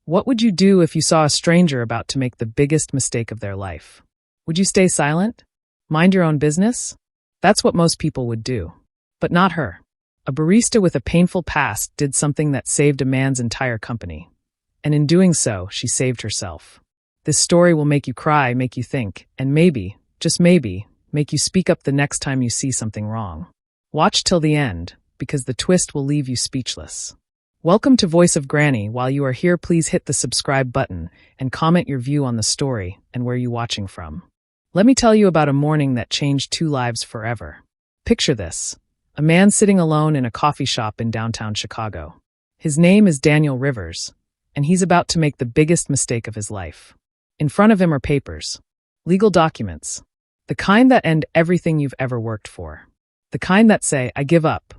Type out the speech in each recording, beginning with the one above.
What would you do if you saw a stranger about to make the biggest mistake of their life? Would you stay silent? Mind your own business? That's what most people would do. But not her. A barista with a painful past did something that saved a man's entire company. And in doing so, she saved herself. This story will make you cry, make you think, and maybe, just maybe, make you speak up the next time you see something wrong. Watch till the end, because the twist will leave you speechless. Welcome to Voice of Granny. While you are here, please hit the subscribe button and comment your view on the story and where you're watching from. Let me tell you about a morning that changed 2 lives forever. Picture this. A man sitting alone in a coffee shop in downtown Chicago. His name is Daniel Rivers, and he's about to make the biggest mistake of his life. In front of him are papers. Legal documents. The kind that end everything you've ever worked for. The kind that say, I give up.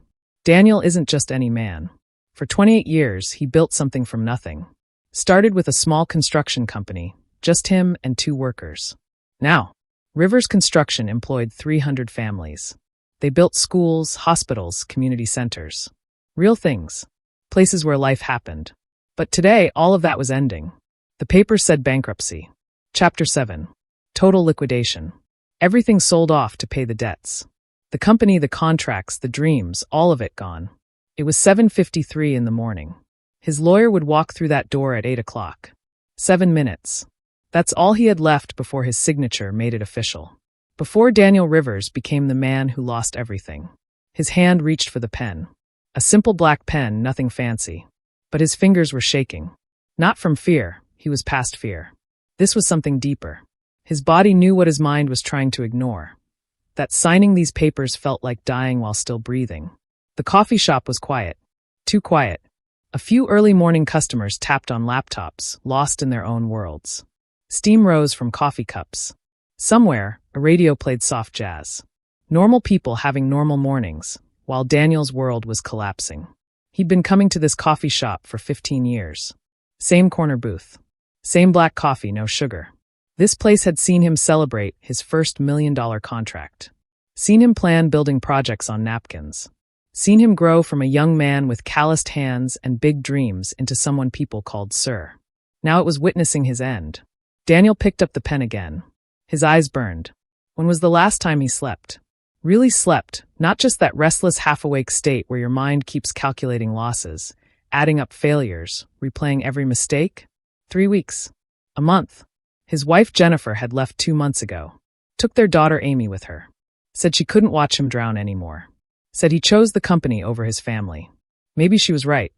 Daniel isn't just any man. For 28 years, he built something from nothing. Started with a small construction company, just him and 2 workers. Now, Rivers Construction employed 300 families. They built schools, hospitals, community centers. Real things. Places where life happened. But today, all of that was ending. The papers said bankruptcy. Chapter 7. Total liquidation. Everything sold off to pay the debts. The company, the contracts, the dreams, all of it gone. It was 7:53 in the morning. His lawyer would walk through that door at 8 o'clock. 7 minutes. That's all he had left before his signature made it official. Before Daniel Rivers became the man who lost everything. His hand reached for the pen. A simple black pen, nothing fancy. But his fingers were shaking. Not from fear, he was past fear. This was something deeper. His body knew what his mind was trying to ignore. That signing these papers felt like dying while still breathing. The coffee shop was quiet. Too quiet. A few early morning customers tapped on laptops, lost in their own worlds. Steam rose from coffee cups. Somewhere, a radio played soft jazz. Normal people having normal mornings, while Daniel's world was collapsing. He'd been coming to this coffee shop for 15 years. Same corner booth. Same black coffee, no sugar. This place had seen him celebrate his first $1 million contract. Seen him plan building projects on napkins. Seen him grow from a young man with calloused hands and big dreams into someone people called Sir. Now it was witnessing his end. Daniel picked up the pen again. His eyes burned. When was the last time he slept? Really slept, not just that restless half-awake state where your mind keeps calculating losses, adding up failures, replaying every mistake? 3 weeks. A month. His wife Jennifer had left 2 months ago. Took their daughter Amy with her. Said she couldn't watch him drown anymore. Said he chose the company over his family. Maybe she was right.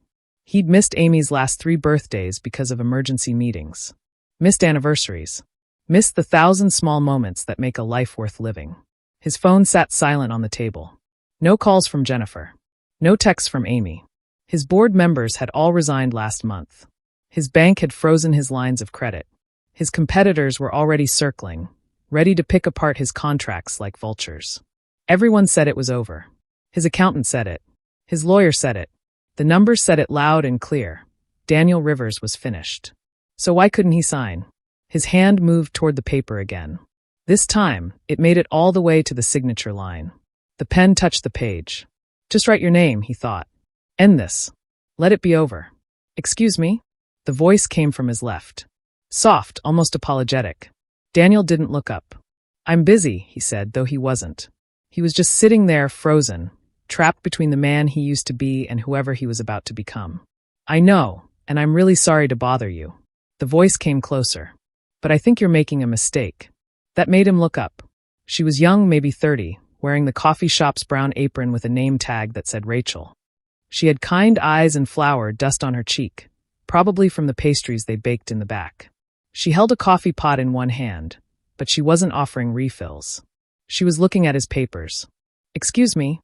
He'd missed Amy's last 3 birthdays because of emergency meetings. Missed anniversaries. Missed the 1,000 small moments that make a life worth living. His phone sat silent on the table. No calls from Jennifer. No texts from Amy. His board members had all resigned last month. His bank had frozen his lines of credit. His competitors were already circling, ready to pick apart his contracts like vultures. Everyone said it was over. His accountant said it. His lawyer said it. The numbers said it loud and clear. Daniel Rivers was finished. So why couldn't he sign? His hand moved toward the paper again. This time, it made it all the way to the signature line. The pen touched the page. Just write your name, he thought. End this. Let it be over. Excuse me? The voice came from his left. Soft, almost apologetic. Daniel didn't look up. I'm busy, he said, though he wasn't. He was just sitting there, frozen, trapped between the man he used to be and whoever he was about to become. I know, and I'm really sorry to bother you. The voice came closer. But I think you're making a mistake. That made him look up. She was young, maybe 30, wearing the coffee shop's brown apron with a name tag that said Rachel. She had kind eyes and flour dust on her cheek, probably from the pastries they baked in the back. She held a coffee pot in one hand, but she wasn't offering refills. She was looking at his papers. Excuse me?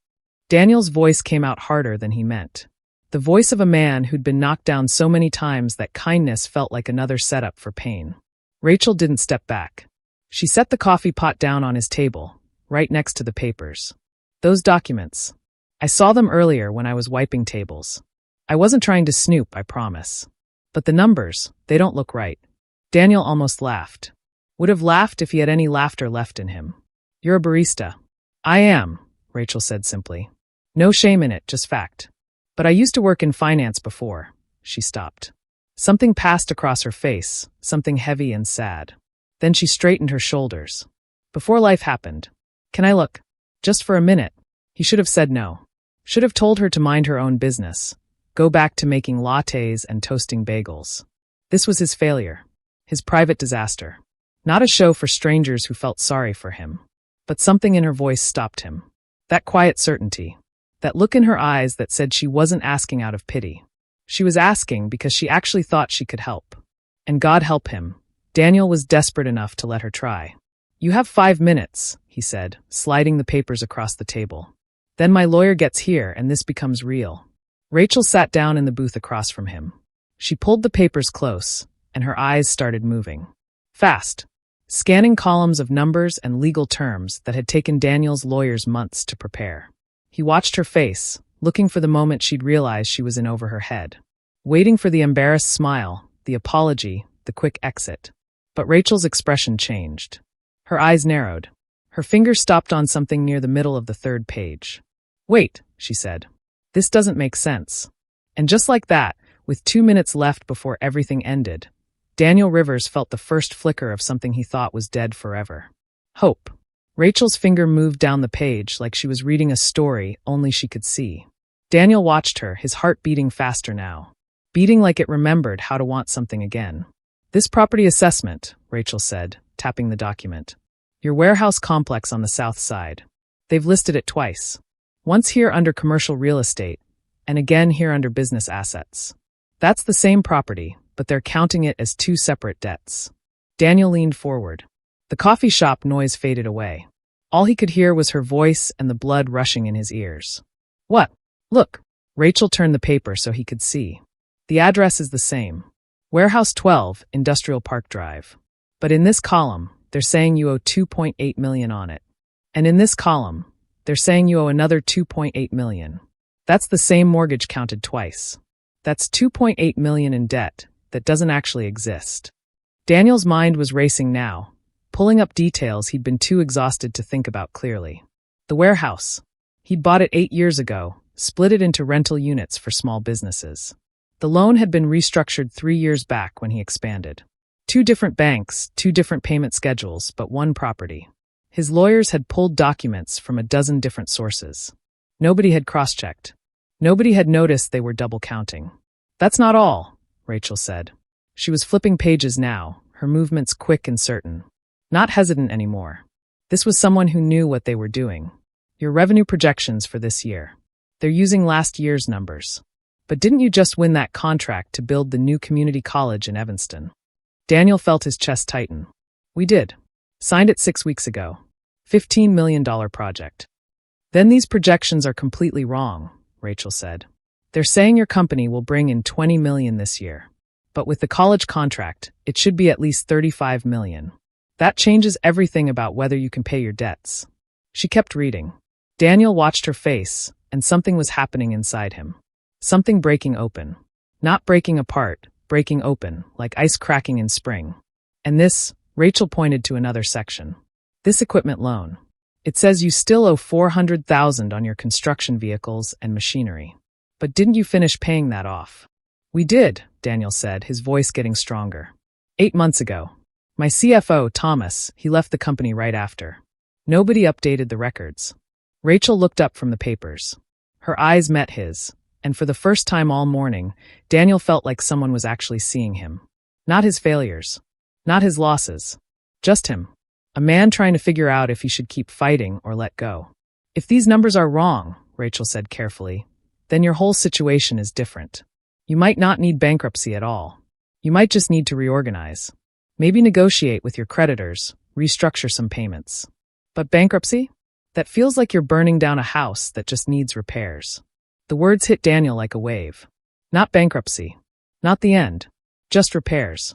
Daniel's voice came out harder than he meant. The voice of a man who'd been knocked down so many times that kindness felt like another setup for pain. Rachel didn't step back. She set the coffee pot down on his table, right next to the papers. Those documents. I saw them earlier when I was wiping tables. I wasn't trying to snoop, I promise. But the numbers, they don't look right. Daniel almost laughed. Would have laughed if he had any laughter left in him. You're a barista. I am, Rachel said simply. No shame in it, just fact. But I used to work in finance before. She stopped. Something passed across her face, something heavy and sad. Then she straightened her shoulders. Before life happened. Can I look? Just for a minute. He should have said no. Should have told her to mind her own business. Go back to making lattes and toasting bagels. This was his failure. His private disaster. Not a show for strangers who felt sorry for him. But something in her voice stopped him. That quiet certainty. That look in her eyes that said she wasn't asking out of pity. She was asking because she actually thought she could help. And God help him. Daniel was desperate enough to let her try. You have 5 minutes, he said, sliding the papers across the table. Then my lawyer gets here and this becomes real. Rachel sat down in the booth across from him. She pulled the papers close, and her eyes started moving. Fast. Scanning columns of numbers and legal terms that had taken Daniel's lawyers months to prepare. He watched her face, looking for the moment she'd realize she was in over her head. Waiting for the embarrassed smile, the apology, the quick exit. But Rachel's expression changed. Her eyes narrowed. Her finger stopped on something near the middle of the 3rd page. Wait, she said. This doesn't make sense. And just like that, with 2 minutes left before everything ended, Daniel Rivers felt the first flicker of something he thought was dead forever. Hope. Rachel's finger moved down the page like she was reading a story only she could see. Daniel watched her, his heart beating faster now. Beating like it remembered how to want something again. This property assessment, Rachel said, tapping the document. Your warehouse complex on the south side. They've listed it twice. Once here under commercial real estate, and again here under business assets. That's the same property, but they're counting it as 2 separate debts. Daniel leaned forward. The coffee shop noise faded away. All he could hear was her voice and the blood rushing in his ears. What? Look. Rachel turned the paper so he could see. The address is the same. Warehouse 12, Industrial Park Drive. But in this column, they're saying you owe $2.8 million on it. And in this column, they're saying you owe another $2.8 million. That's the same mortgage counted twice. That's $2.8 million in debt that doesn't actually exist. Daniel's mind was racing now, pulling up details he'd been too exhausted to think about clearly. The warehouse. He'd bought it 8 years ago, split it into rental units for small businesses. The loan had been restructured 3 years back when he expanded. 2 different banks, 2 different payment schedules, but 1 property. His lawyers had pulled documents from a dozen different sources. Nobody had cross-checked. Nobody had noticed they were double counting. That's not all, Rachel said. She was flipping pages now, her movements quick and certain. Not hesitant anymore. This was someone who knew what they were doing. Your revenue projections for this year. They're using last year's numbers. But didn't you just win that contract to build the new community college in Evanston? Daniel felt his chest tighten. We did. Signed it 6 weeks ago. $15 million project. Then these projections are completely wrong, Rachel said. They're saying your company will bring in $20 million this year. But with the college contract, it should be at least $35 million. That changes everything about whether you can pay your debts. She kept reading. Daniel watched her face, and something was happening inside him. Something breaking open. Not breaking apart, breaking open, like ice cracking in spring. And this, Rachel pointed to another section. This equipment loan. It says you still owe $400,000 on your construction vehicles and machinery. But didn't you finish paying that off? We did, Daniel said, his voice getting stronger. 8 months ago. My CFO, Thomas, he left the company right after. Nobody updated the records. Rachel looked up from the papers. Her eyes met his. And for the first time all morning, Daniel felt like someone was actually seeing him. Not his failures. Not his losses. Just him. A man trying to figure out if he should keep fighting or let go. If these numbers are wrong, Rachel said carefully, then your whole situation is different. You might not need bankruptcy at all. You might just need to reorganize. Maybe negotiate with your creditors, restructure some payments. But bankruptcy? That feels like you're burning down a house that just needs repairs. The words hit Daniel like a wave. Not bankruptcy. Not the end. Just repairs.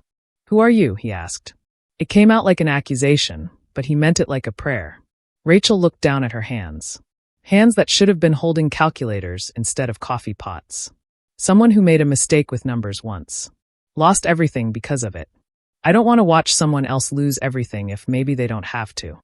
Who are you? He asked. It came out like an accusation, but he meant it like a prayer. Rachel looked down at her hands. Hands that should have been holding calculators instead of coffee pots. Someone who made a mistake with numbers once. Lost everything because of it. I don't want to watch someone else lose everything if maybe they don't have to.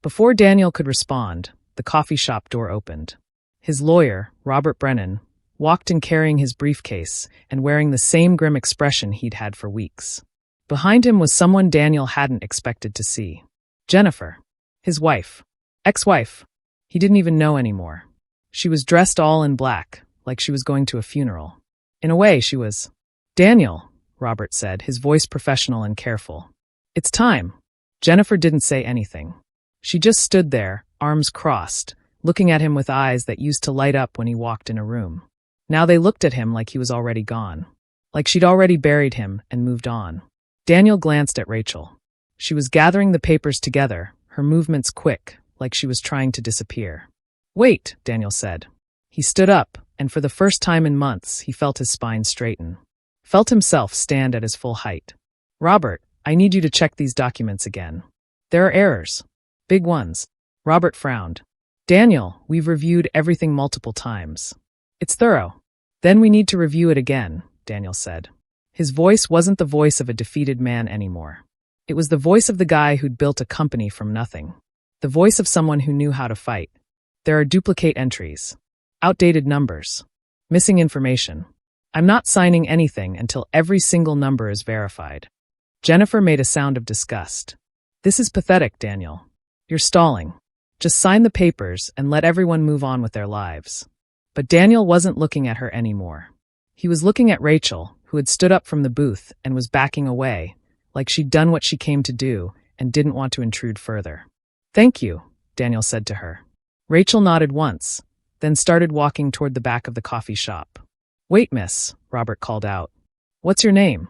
Before Daniel could respond, the coffee shop door opened. His lawyer, Robert Brennan, walked in carrying his briefcase and wearing the same grim expression he'd had for weeks. Behind him was someone Daniel hadn't expected to see. Jennifer. His wife. Ex-wife. He didn't even know anymore. She was dressed all in black, like she was going to a funeral. In a way, she was. "Daniel," Robert said, his voice professional and careful. "It's time." Jennifer didn't say anything. She just stood there, arms crossed, looking at him with eyes that used to light up when he walked in a room. Now they looked at him like he was already gone. Like she'd already buried him and moved on. Daniel glanced at Rachel. She was gathering the papers together, her movements quick, like she was trying to disappear. "Wait," Daniel said. He stood up, and for the first time in months, he felt his spine straighten. Felt himself stand at his full height. "Robert, I need you to check these documents again. There are errors. Big ones." Robert frowned. "Daniel, we've reviewed everything multiple times. It's thorough." "Then we need to review it again," Daniel said. His voice wasn't the voice of a defeated man anymore. It was the voice of the guy who'd built a company from nothing. The voice of someone who knew how to fight. "There are duplicate entries. Outdated numbers. Missing information. I'm not signing anything until every single number is verified." Jennifer made a sound of disgust. "This is pathetic, Daniel. You're stalling. Just sign the papers and let everyone move on with their lives." But Daniel wasn't looking at her anymore. He was looking at Rachel, who had stood up from the booth and was backing away, like she'd done what she came to do and didn't want to intrude further. "Thank you," Daniel said to her. Rachel nodded once, then started walking toward the back of the coffee shop. "Wait, miss," Robert called out. "What's your name?"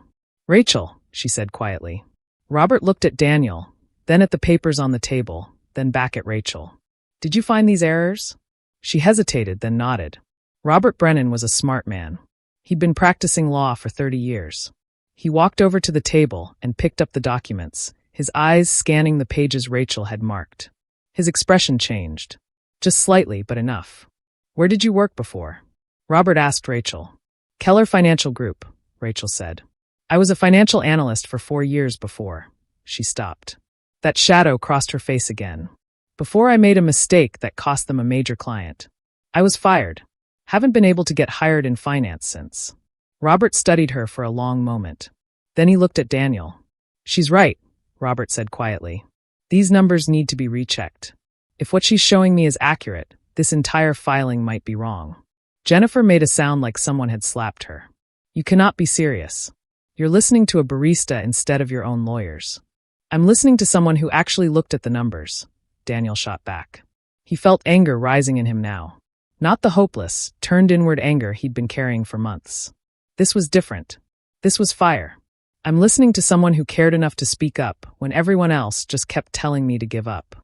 "Rachel," she said quietly. Robert looked at Daniel, then at the papers on the table, then back at Rachel. "Did you find these errors?" She hesitated, then nodded. Robert Brennan was a smart man. He'd been practicing law for 30 years. He walked over to the table and picked up the documents, his eyes scanning the pages Rachel had marked. His expression changed. Just slightly, but enough. "Where did you work before?" Robert asked Rachel. "Keller Financial Group," Rachel said. "I was a financial analyst for 4 years before." She stopped. That shadow crossed her face again. "Before I made a mistake that cost them a major client. I was fired. Haven't been able to get hired in finance since." Robert studied her for a long moment. Then he looked at Daniel. "She's right," Robert said quietly. "These numbers need to be rechecked. If what she's showing me is accurate, this entire filing might be wrong." Jennifer made a sound like someone had slapped her. "You cannot be serious. You're listening to a barista instead of your own lawyers." "I'm listening to someone who actually looked at the numbers," Daniel shot back. He felt anger rising in him now. Not the hopeless, turned inward anger he'd been carrying for months. This was different. This was fire. "I'm listening to someone who cared enough to speak up when everyone else just kept telling me to give up."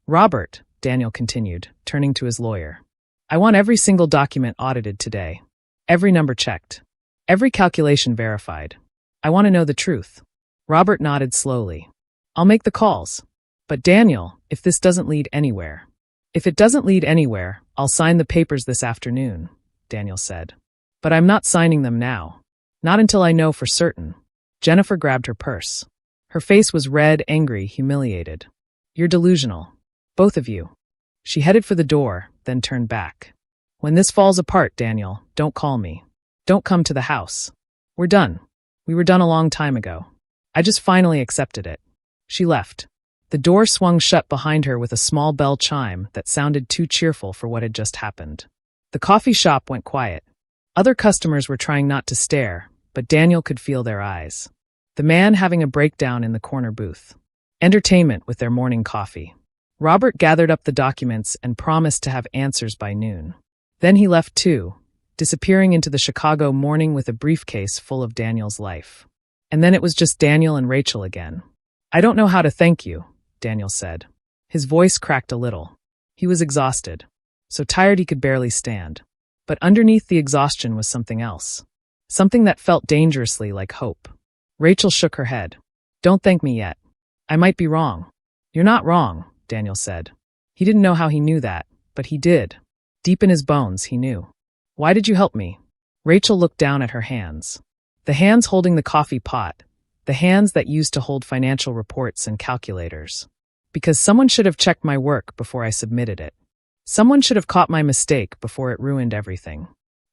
"Robert," Daniel continued, turning to his lawyer, "I want every single document audited today. Every number checked. Every calculation verified. I want to know the truth." Robert nodded slowly. "I'll make the calls. But Daniel, if this doesn't lead anywhere." "If it doesn't lead anywhere, I'll sign the papers this afternoon," Daniel said. "But I'm not signing them now. Not until I know for certain." Jennifer grabbed her purse. Her face was red, angry, humiliated. "You're delusional. Both of you." She headed for the door, then turned back. "When this falls apart, Daniel, don't call me. Don't come to the house. We're done. We were done a long time ago. I just finally accepted it." She left. The door swung shut behind her with a small bell chime that sounded too cheerful for what had just happened. The coffee shop went quiet. Other customers were trying not to stare, but Daniel could feel their eyes. The man having a breakdown in the corner booth. Entertainment with their morning coffee. Robert gathered up the documents and promised to have answers by noon. Then he left too, disappearing into the Chicago morning with a briefcase full of Daniel's life. And then it was just Daniel and Rachel again. "I don't know how to thank you," Daniel said. His voice cracked a little. He was exhausted, so tired he could barely stand. But underneath the exhaustion was something else. Something that felt dangerously like hope. Rachel shook her head. "Don't thank me yet. I might be wrong." "You're not wrong," Daniel said. He didn't know how he knew that, but he did. Deep in his bones, he knew. "Why did you help me?" Rachel looked down at her hands. The hands holding the coffee pot. The hands that used to hold financial reports and calculators. "Because someone should have checked my work before I submitted it. Someone should have caught my mistake before it ruined everything.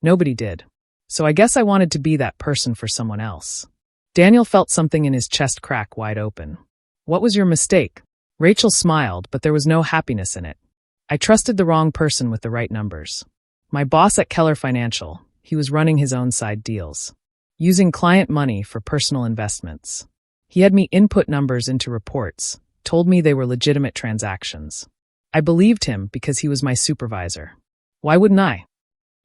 Nobody did. So I guess I wanted to be that person for someone else. Daniel felt something in his chest crack wide open. What was your mistake? Rachel smiled, but there was no happiness in it. I trusted the wrong person with the right numbers. My boss at Keller Financial, he was running his own side deals, using client money for personal investments. He had me input numbers into reports, told me they were legitimate transactions. I believed him because he was my supervisor. Why wouldn't I?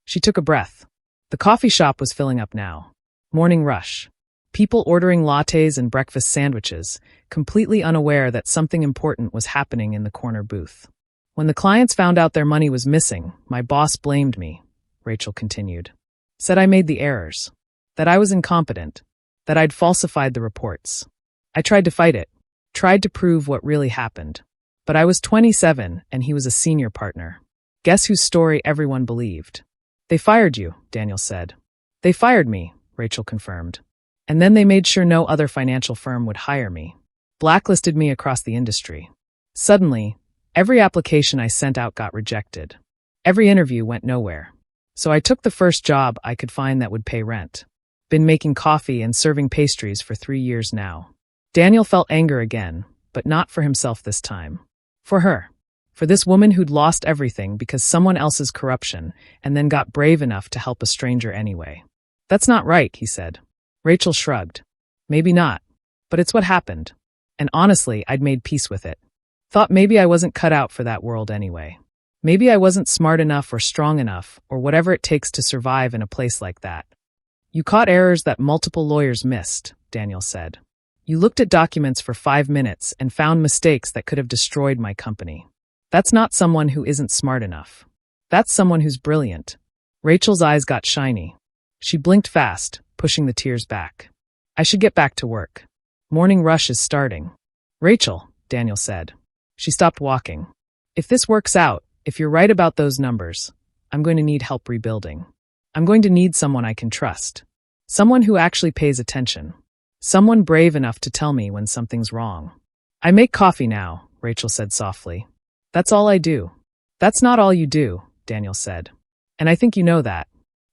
She took a breath. The coffee shop was filling up now. Morning rush. People ordering lattes and breakfast sandwiches, completely unaware that something important was happening in the corner booth. When the clients found out their money was missing, my boss blamed me, Rachel continued. Said I made the errors. That I was incompetent. That I'd falsified the reports. I tried to fight it. Tried to prove what really happened. But I was 27 and he was a senior partner. Guess whose story everyone believed? They fired you, Daniel said. They fired me, Rachel confirmed. And then they made sure no other financial firm would hire me. Blacklisted me across the industry. Suddenly, every application I sent out got rejected. Every interview went nowhere. So I took the first job I could find that would pay rent. Been making coffee and serving pastries for 3 years now. Daniel felt anger again, but not for himself this time. For her. For this woman who'd lost everything because someone else's corruption and then got brave enough to help a stranger anyway. That's not right, he said. Rachel shrugged. Maybe not. But it's what happened. And honestly, I'd made peace with it. Thought maybe I wasn't cut out for that world anyway. Maybe I wasn't smart enough or strong enough or whatever it takes to survive in a place like that. You caught errors that multiple lawyers missed, Daniel said. You looked at documents for 5 minutes and found mistakes that could have destroyed my company. That's not someone who isn't smart enough. That's someone who's brilliant. Rachel's eyes got shiny. She blinked fast, pushing the tears back. I should get back to work. Morning rush is starting. Rachel, Daniel said. She stopped walking. If this works out, if you're right about those numbers, I'm going to need help rebuilding. I'm going to need someone I can trust. Someone who actually pays attention. Someone brave enough to tell me when something's wrong. I make coffee now, Rachel said softly. That's all I do. That's not all you do, Daniel said. And I think you know that.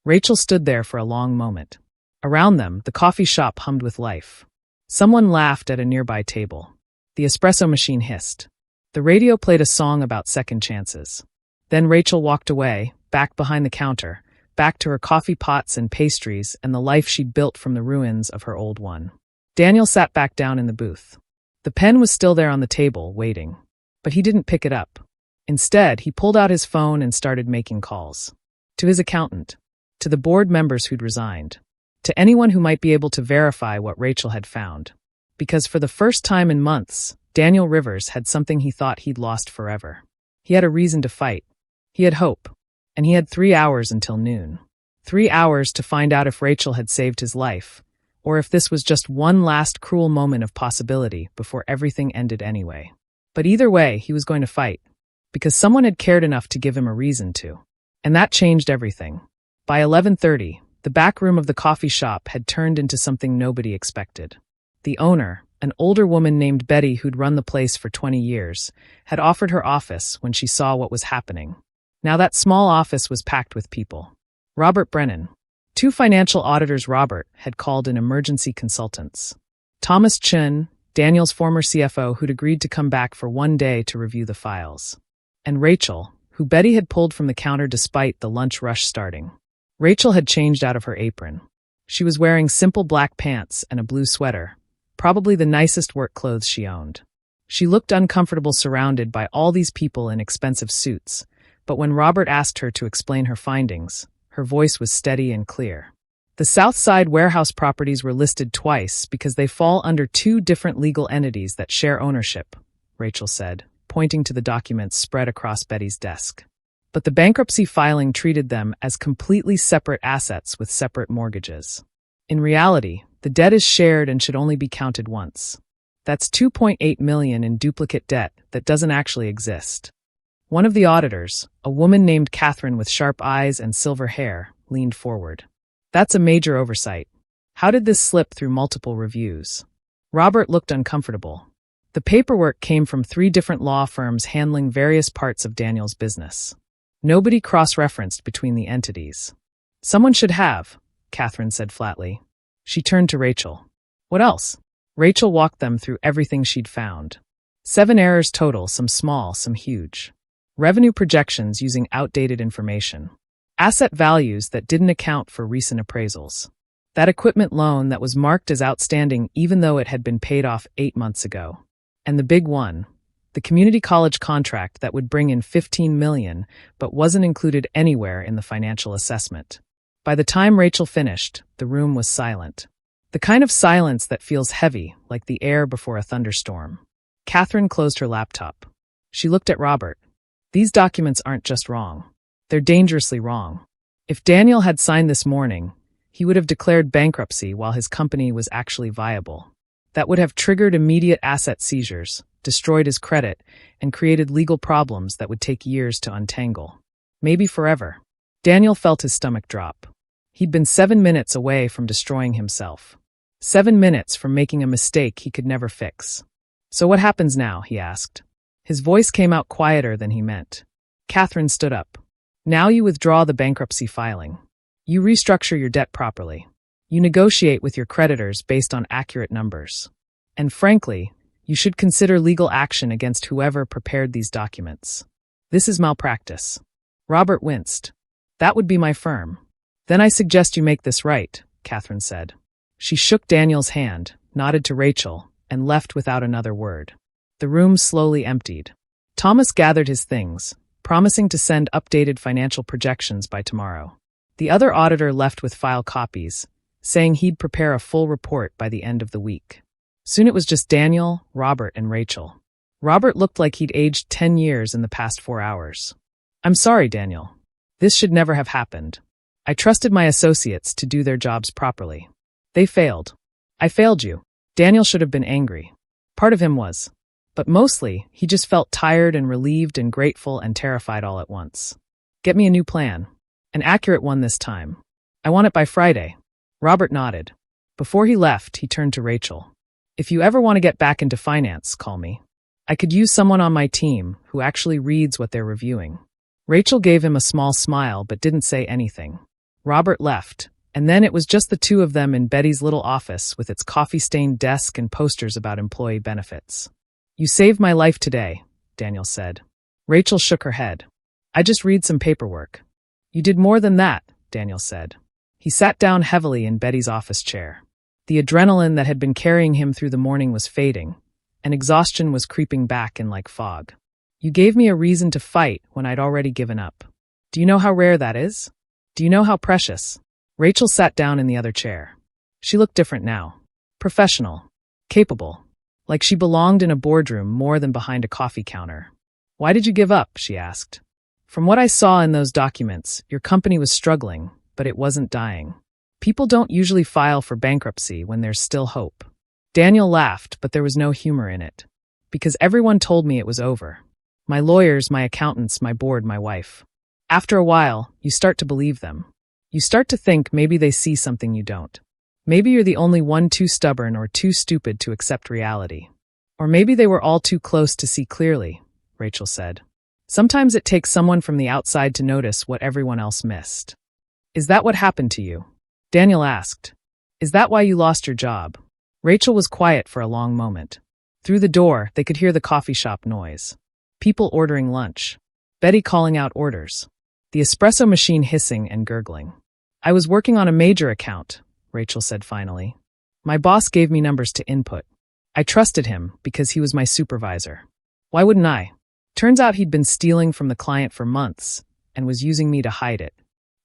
Rachel stood there for a long moment. Around them, the coffee shop hummed with life. Someone laughed at a nearby table. The espresso machine hissed. The radio played a song about second chances. Then Rachel walked away, back behind the counter, back to her coffee pots and pastries and the life she'd built from the ruins of her old one. Daniel sat back down in the booth. The pen was still there on the table, waiting. But he didn't pick it up. Instead, he pulled out his phone and started making calls. To his accountant. To the board members who'd resigned. To anyone who might be able to verify what Rachel had found. Because for the first time in months, Daniel Rivers had something he thought he'd lost forever. He had a reason to fight. He had hope. And he had 3 hours until noon. 3 hours to find out if Rachel had saved his life, or if this was just one last cruel moment of possibility before everything ended anyway. But either way, he was going to fight. Because someone had cared enough to give him a reason to. And that changed everything. By 11:30, the back room of the coffee shop had turned into something nobody expected. The owner, an older woman named Betty who'd run the place for 20 years, had offered her office when she saw what was happening. Now that small office was packed with people. Robert Brennan. 2 financial auditors Robert had called in emergency consultants. Thomas Chun, Daniel's former CFO who'd agreed to come back for 1 day to review the files. And Rachel, who Betty had pulled from the counter despite the lunch rush starting. Rachel had changed out of her apron. She was wearing simple black pants and a blue sweater, probably the nicest work clothes she owned. She looked uncomfortable surrounded by all these people in expensive suits, but when Robert asked her to explain her findings, her voice was steady and clear. The South Side warehouse properties were listed twice because they fall under 2 different legal entities that share ownership, Rachel said, pointing to the documents spread across Betty's desk. But the bankruptcy filing treated them as completely separate assets with separate mortgages. In reality, the debt is shared and should only be counted once. That's $2.8 million in duplicate debt that doesn't actually exist. One of the auditors, a woman named Catherine with sharp eyes and silver hair, leaned forward. That's a major oversight. How did this slip through multiple reviews? Robert looked uncomfortable. The paperwork came from 3 different law firms handling various parts of Daniel's business. Nobody cross-referenced between the entities. Someone should have, Catherine said flatly. She turned to Rachel. What else? Rachel walked them through everything she'd found. 7 errors total, some small, some huge. Revenue projections using outdated information. Asset values that didn't account for recent appraisals. That equipment loan that was marked as outstanding even though it had been paid off 8 months ago. And the big one, the community college contract that would bring in $15 million but wasn't included anywhere in the financial assessment. By the time Rachel finished, the room was silent. The kind of silence that feels heavy, like the air before a thunderstorm. Catherine closed her laptop. She looked at Robert. These documents aren't just wrong. They're dangerously wrong. If Daniel had signed this morning, he would have declared bankruptcy while his company was actually viable. That would have triggered immediate asset seizures, destroyed his credit, and created legal problems that would take years to untangle. Maybe forever. Daniel felt his stomach drop. He'd been 7 minutes away from destroying himself. 7 minutes from making a mistake he could never fix. So what happens now? He asked. His voice came out quieter than he meant. Catherine stood up. Now you withdraw the bankruptcy filing. You restructure your debt properly. You negotiate with your creditors based on accurate numbers. And frankly, you should consider legal action against whoever prepared these documents. This is malpractice. Robert winced. That would be my firm. Then I suggest you make this right, Catherine said. She shook Daniel's hand, nodded to Rachel, and left without another word. The room slowly emptied. Thomas gathered his things, promising to send updated financial projections by tomorrow. The other auditor left with file copies, saying he'd prepare a full report by the end of the week. Soon it was just Daniel, Robert, and Rachel. Robert looked like he'd aged 10 years in the past 4 hours. I'm sorry, Daniel. This should never have happened. I trusted my associates to do their jobs properly. They failed. I failed you. Daniel should have been angry. Part of him was. But mostly, he just felt tired and relieved and grateful and terrified all at once. Get me a new plan. An accurate one this time. I want it by Friday. Robert nodded. Before he left, he turned to Rachel. If you ever want to get back into finance, call me. I could use someone on my team who actually reads what they're reviewing. Rachel gave him a small smile but didn't say anything. Robert left, and then it was just the two of them in Betty's little office with its coffee-stained desk and posters about employee benefits. You saved my life today, Daniel said. Rachel shook her head. I just read some paperwork. You did more than that, Daniel said. He sat down heavily in Betty's office chair. The adrenaline that had been carrying him through the morning was fading, and exhaustion was creeping back in like fog. You gave me a reason to fight when I'd already given up. Do you know how rare that is? Do you know how precious? Rachel sat down in the other chair. She looked different now. Professional. Capable. Like she belonged in a boardroom more than behind a coffee counter. Why did you give up? She asked. From what I saw in those documents, your company was struggling, but it wasn't dying. People don't usually file for bankruptcy when there's still hope. Daniel laughed, but there was no humor in it. Because everyone told me it was over. My lawyers, my accountants, my board, my wife. After a while, you start to believe them. You start to think maybe they see something you don't. Maybe you're the only one too stubborn or too stupid to accept reality. Or maybe they were all too close to see clearly, Rachel said. Sometimes it takes someone from the outside to notice what everyone else missed. Is that what happened to you? Daniel asked. Is that why you lost your job? Rachel was quiet for a long moment. Through the door, they could hear the coffee shop noise. People ordering lunch. Betty calling out orders. The espresso machine hissing and gurgling. I was working on a major account, Rachel said finally. My boss gave me numbers to input. I trusted him because he was my supervisor. Why wouldn't I? Turns out he'd been stealing from the client for months and was using me to hide it.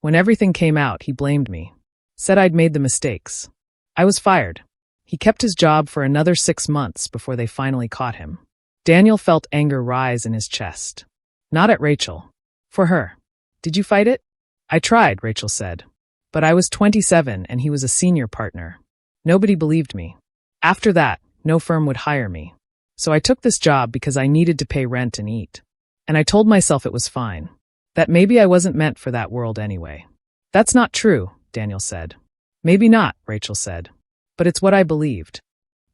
When everything came out, he blamed me. Said I'd made the mistakes. I was fired. He kept his job for another 6 months before they finally caught him. Daniel felt anger rise in his chest. Not at Rachel. For her. Did you fight it? I tried, Rachel said. But I was 27 and he was a senior partner. Nobody believed me. After that, no firm would hire me. So I took this job because I needed to pay rent and eat. And I told myself it was fine. That maybe I wasn't meant for that world anyway. That's not true, Daniel said. Maybe not, Rachel said. But it's what I believed.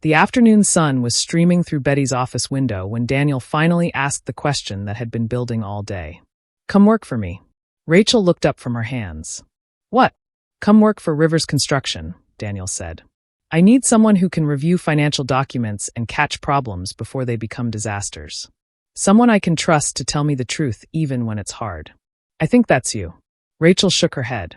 The afternoon sun was streaming through Betty's office window when Daniel finally asked the question that had been building all day. Come work for me. Rachel looked up from her hands. What? Come work for Rivers Construction, Daniel said. I need someone who can review financial documents and catch problems before they become disasters. Someone I can trust to tell me the truth even when it's hard. I think that's you. Rachel shook her head.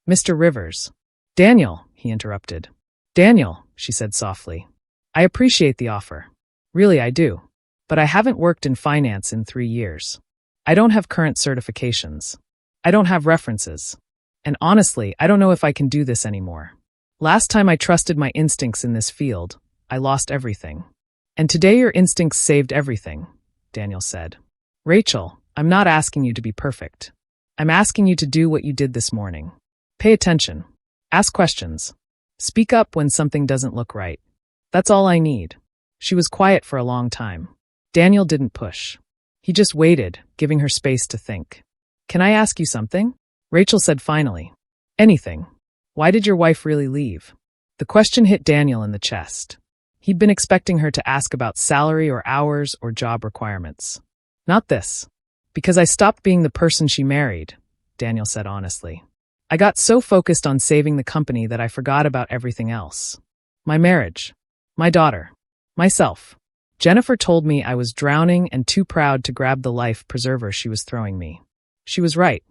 Mr. Rivers. Daniel, he interrupted. Daniel, she said softly. I appreciate the offer. Really, I do. But I haven't worked in finance in 3 years. I don't have current certifications. I don't have references. And honestly, I don't know if I can do this anymore. Last time I trusted my instincts in this field, I lost everything. And today your instincts saved everything, Daniel said. Rachel, I'm not asking you to be perfect. I'm asking you to do what you did this morning. Pay attention. Ask questions. Speak up when something doesn't look right. That's all I need. She was quiet for a long time. Daniel didn't push. He just waited, giving her space to think. Can I ask you something? Rachel said finally. Anything. Why did your wife really leave? The question hit Daniel in the chest. He'd been expecting her to ask about salary or hours or job requirements. Not this. Because I stopped being the person she married, Daniel said honestly. I got so focused on saving the company that I forgot about everything else. My marriage. My daughter. Myself. Jennifer told me I was drowning and too proud to grab the life preserver she was throwing me. She was right.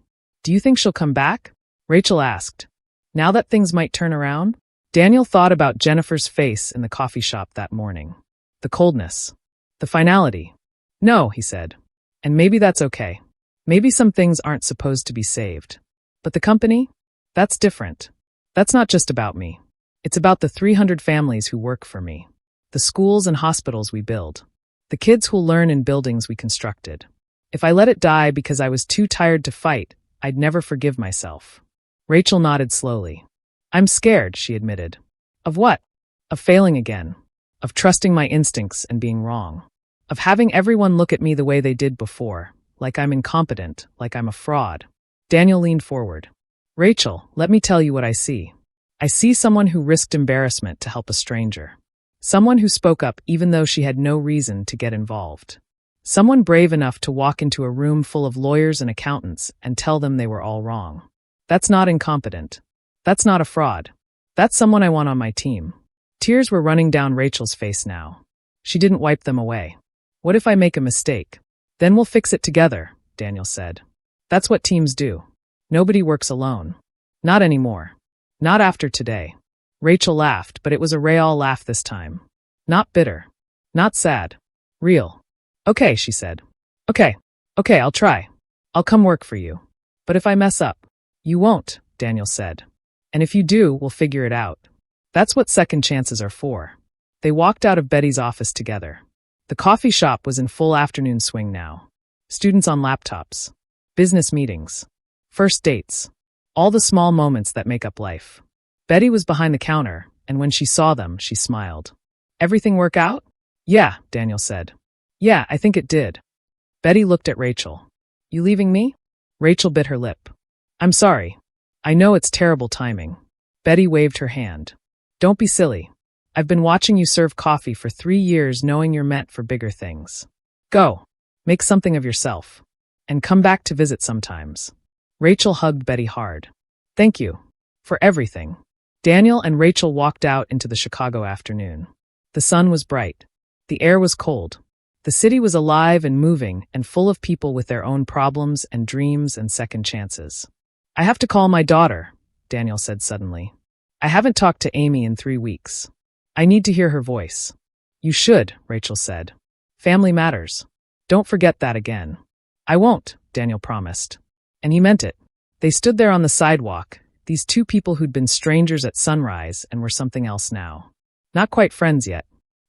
Do you think she'll come back? Rachel asked. Now that things might turn around? Daniel thought about Jennifer's face in the coffee shop that morning. The coldness. The finality. No, he said. And maybe that's okay. Maybe some things aren't supposed to be saved. But the company? That's different. That's not just about me. It's about the 300 families who work for me. The schools and hospitals we build. The kids who'll learn in buildings we constructed. If I let it die because I was too tired to fight, I'd never forgive myself. Rachel nodded slowly. I'm scared, she admitted. Of what? Of failing again. Of trusting my instincts and being wrong. Of having everyone look at me the way they did before, like I'm incompetent, like I'm a fraud. Daniel leaned forward. Rachel, let me tell you what I see. I see someone who risked embarrassment to help a stranger. Someone who spoke up even though she had no reason to get involved. Someone brave enough to walk into a room full of lawyers and accountants and tell them they were all wrong. That's not incompetent. That's not a fraud. That's someone I want on my team. Tears were running down Rachel's face now. She didn't wipe them away. What if I make a mistake? Then we'll fix it together, Daniel said. That's what teams do. Nobody works alone. Not anymore. Not after today. Rachel laughed, but it was a real laugh this time. Not bitter. Not sad. Real. Okay, she said. Okay, I'll try. I'll come work for you. But if I mess up, you won't, Daniel said. And if you do, we'll figure it out. That's what second chances are for. They walked out of Betty's office together. The coffee shop was in full afternoon swing now. Students on laptops. Business meetings. First dates. All the small moments that make up life. Betty was behind the counter, and when she saw them, she smiled. Everything work out? Yeah, Daniel said. Yeah, I think it did. Betty looked at Rachel. You leaving me? Rachel bit her lip. I'm sorry. I know it's terrible timing. Betty waved her hand. Don't be silly. I've been watching you serve coffee for 3 years knowing you're meant for bigger things. Go. Make something of yourself. And come back to visit sometimes. Rachel hugged Betty hard. Thank you. For everything. Daniel and Rachel walked out into the Chicago afternoon. The sun was bright. The air was cold. The city was alive and moving and full of people with their own problems and dreams and second chances. I have to call my daughter, Daniel said suddenly. I haven't talked to Amy in 3 weeks. I need to hear her voice. You should, Rachel said. Family matters. Don't forget that again. I won't, Daniel promised. And he meant it. They stood there on the sidewalk, these two people who'd been strangers at sunrise and were something else now. Not quite friends yet.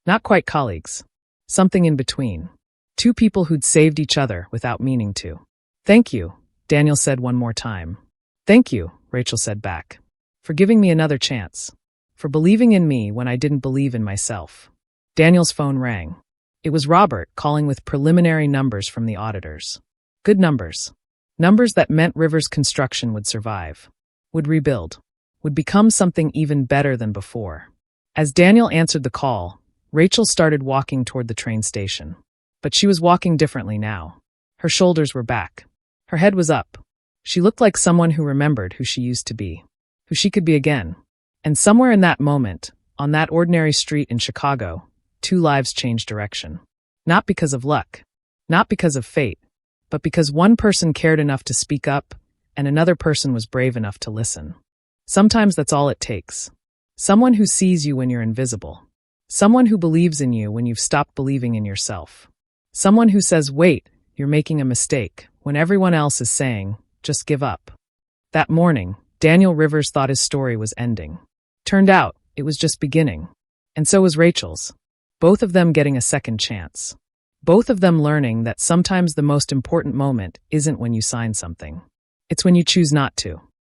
Not quite colleagues. Something in between. Two people who'd saved each other without meaning to. Thank you, Daniel said one more time. Thank you, Rachel said back. For giving me another chance. For believing in me when I didn't believe in myself. Daniel's phone rang. It was Robert calling with preliminary numbers from the auditors. Good numbers. Numbers that meant Rivers Construction would survive. Would rebuild. Would become something even better than before. As Daniel answered the call, Rachel started walking toward the train station. But she was walking differently now. Her shoulders were back. Her head was up. She looked like someone who remembered who she used to be, who she could be again. And somewhere in that moment, on that ordinary street in Chicago, two lives changed direction. Not because of luck, not because of fate, but because one person cared enough to speak up and another person was brave enough to listen. Sometimes that's all it takes. Someone who sees you when you're invisible. Someone who believes in you when you've stopped believing in yourself. Someone who says, wait, you're making a mistake, when everyone else is saying, just give up. That morning, Daniel Rivers thought his story was ending. Turned out, it was just beginning. And so was Rachel's. Both of them getting a second chance. Both of them learning that sometimes the most important moment isn't when you sign something. It's when you choose not to.